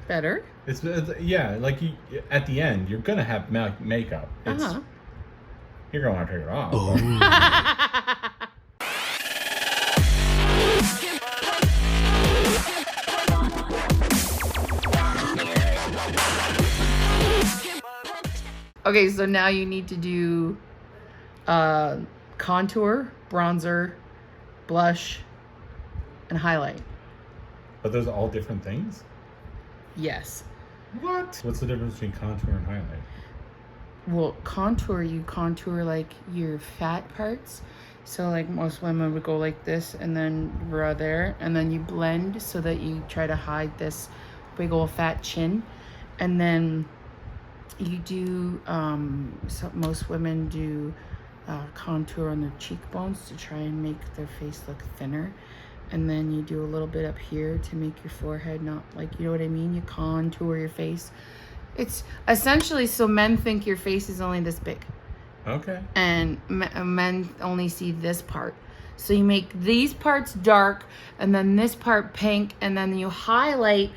Better? It's yeah, like you, at the end, you're gonna have makeup. It's, you're gonna want to take it off. Okay, so now you need to do contour, bronzer, blush, and highlight. But those are all different things? Yes. What? What's the difference between contour and highlight? Well, contour, you contour like your fat parts. So like most women would go like this and then right there. And then you blend so that you try to hide this big old fat chin. And then you do, most women do contour on their cheekbones to try and make their face look thinner. And then you do a little bit up here to make your forehead not like, you know what I mean? You contour your face. It's essentially so men think your face is only this big. Okay. And men only see this part. So you make these parts dark and then this part pink, and then you highlight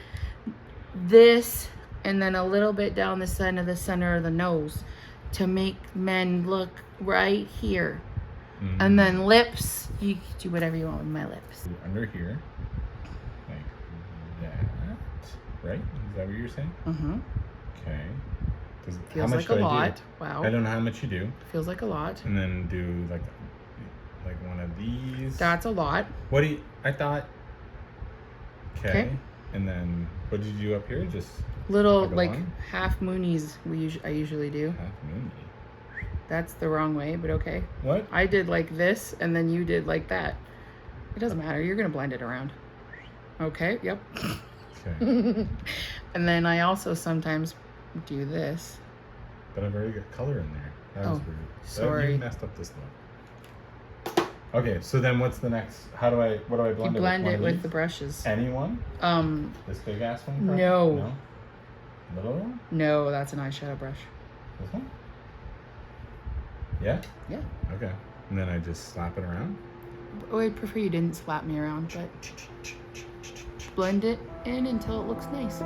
this and then a little bit down the center of the nose to make men look right here. Mm-hmm. And then lips, you can do whatever you want with my lips. Under here, like that, right? Is that what you're saying? Mm-hmm. Okay. Feels like a lot. Wow. I don't know how much you do. Feels like a lot. And then do like one of these. That's a lot. What do you? I thought. Okay. And then what did you do up here? Just little like half moonies. I usually do. Half moony. That's the wrong way, but okay. What? I did like this, and then you did like that. It doesn't matter. You're gonna blend it around. Okay. Yep. Okay. And then I also sometimes do this. But I've already got color in there. That was weird. Sorry. You messed up this look. Okay, so then what's the next? What do I blend it with? You blend it with the brushes. Any one? This big ass one? Probably? No. No? Little one? No, that's an eyeshadow brush. This one? Yeah? Yeah. Okay. And then I just slap it around? Oh, I prefer you didn't slap me around, but blend it in until it looks nice.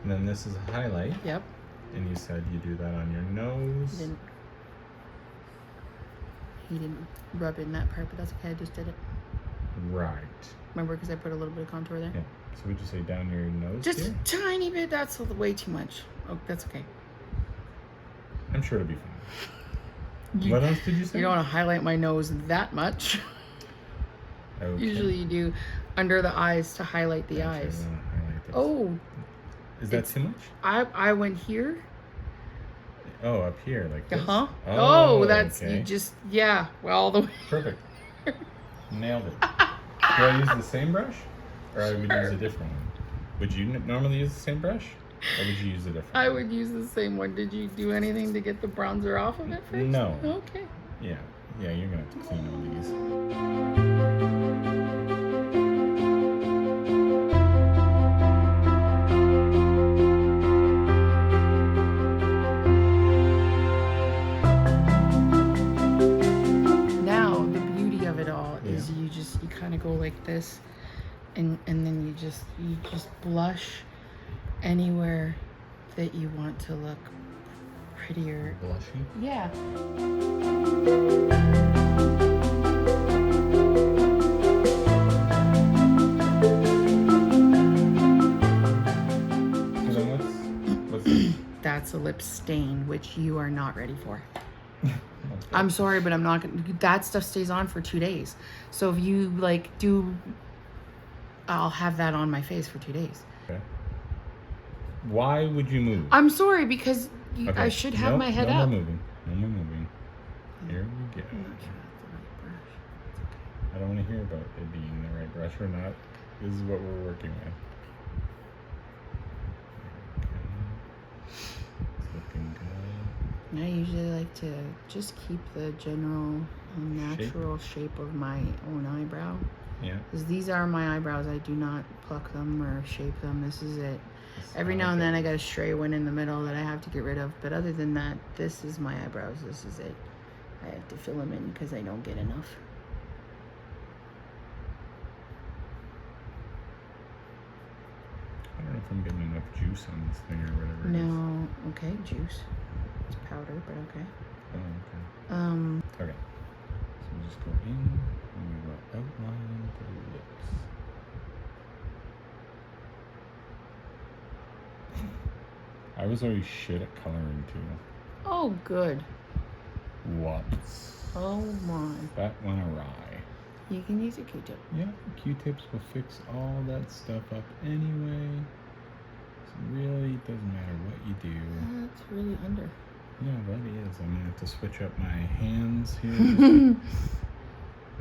And then this is a highlight. Yep. And you said you do that on your nose. He didn't rub in that part, but that's okay. I just did it. Right. Remember, because I put a little bit of contour there? Yeah. So would you say down your nose? Just here? a tiny bit. That's way too much. Oh, that's okay. I'm sure it'll be fine. What else did you say? You don't want to highlight my nose that much. Okay. Usually you do under the eyes to highlight the eyes. Oh. Is that too much? I went here. Oh, up here, like this? Uh-huh. Oh, that's, okay. You just, yeah, well, all the way. Perfect. Nailed it. Do I use the same brush? Or I would use a different one? Would you normally use the same brush? Or would you use a different one? I would use the same one. Did you do anything to get the bronzer off of it first? No. Okay. Yeah. Yeah, you're going to have to clean all these. You kind of go like this, and then you just blush anywhere that you want to look prettier. Blushy? Yeah. So then what's this? That's a lip stain, which you are not ready for. Okay. I'm sorry, but I'm not gonna. That stuff stays on for 2 days. So if you I'll have that on my face for 2 days. Okay. Why would you move? I'm sorry, because I should have my head up. No more moving. No more moving. Here we go. I don't want to hear about it being the right brush or not. This is what we're working with. And I usually like to just keep the general natural shape of my own eyebrow. Yeah. Because these are my eyebrows. I do not pluck them or shape them. This is it. Every now and then I got a stray one in the middle that I have to get rid of. But other than that, this is my eyebrows. This is it. I have to fill them in because I don't get enough. I don't know if I'm getting enough juice on this thing or whatever it is. No. Okay, juice. It's powder, but okay. Oh, okay. Okay. So we just go in and we will outline the lips. I was always shit at coloring too. Oh, good. Whoops. Oh my. That went awry. You can use a Q-tip. Yeah, Q-tips will fix all that stuff up anyway. So really, it doesn't matter what you do. That's really under. Yeah, that is. I'm gonna have to switch up my hands here.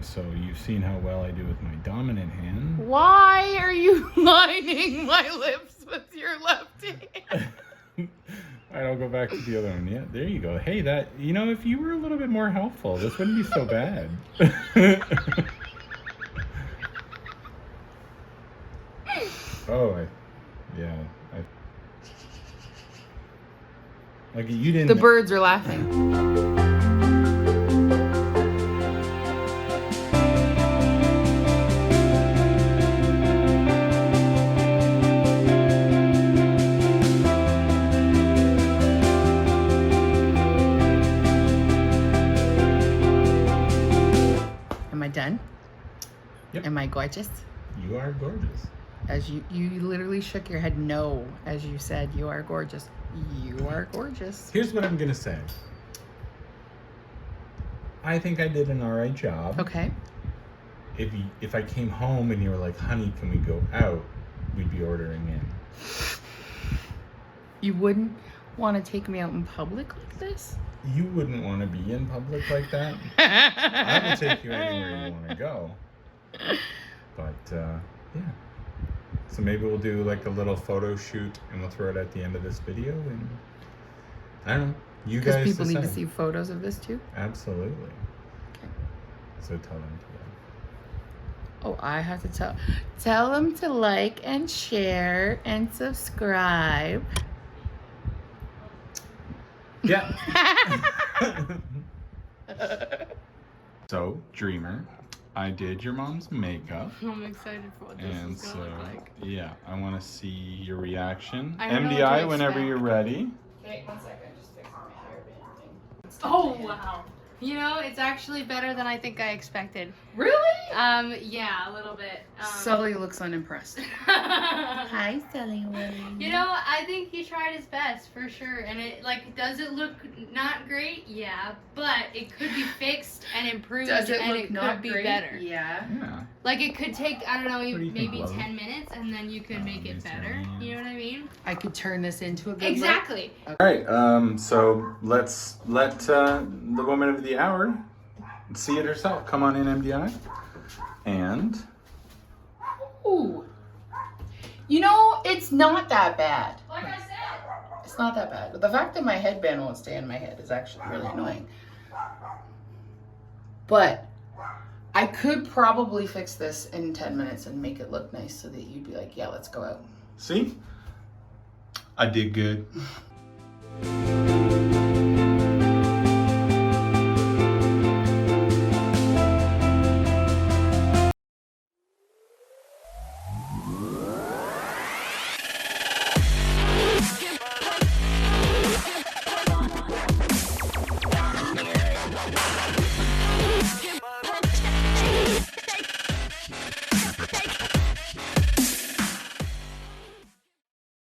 So you've seen how well I do with my dominant hand. Why are you lining my lips with your left hand? Alright, I'll go back to the other one. Yeah, there you go. Hey, that, you know, if you were a little bit more helpful, this wouldn't be so bad. Like you didn't. The birds are laughing. Am I done? Yep. Am I gorgeous? You are gorgeous. As you literally shook your head no as you said you are gorgeous. You are gorgeous. Here's what I'm gonna say. I think I did an alright job. Okay. If I came home and you were like, honey, can we go out? We'd be ordering in. You wouldn't want to take me out in public like this? You wouldn't want to be in public like that. I would take you anywhere you want to go. But, yeah. So maybe we'll do like a little photo shoot and we'll throw it at the end of this video. And I don't know. You guys Because people decide. need to see photos of this too? Absolutely. Okay. So tell them to. Oh, I have to tell them to like and share and subscribe. Yeah. So, Dreamer, I did your mom's makeup. I'm excited for what this And is so, gonna look like. yeah, I want to see your reaction. I don't know what MDI to whenever expect. you're ready. Okay, 1 second. Just fixing my hairband thing. Oh wow! You know, it's actually better than I think I expected. Really? Yeah, a little bit. Sully looks unimpressed. Hi, Sully. You know, I think he tried his best for sure, and does it look not great? Yeah, but it could be fixed and improved, Does it and look it not could be great? better. Yeah. Yeah. Like it could take, I don't know, do you think, maybe love? 10 minutes, and then you could make it these better. are- You know what I mean? I could turn this into a good Exactly. All right, so let's let the woman of the hour see it herself. Come on in, MDI. And look. Ooh. You know, it's not that bad. Like I said. It's not that bad. But the fact that my headband won't stay in my head is actually really annoying. But I could probably fix this in 10 minutes and make it look nice so that you'd be like, yeah, let's go out. see, I did good.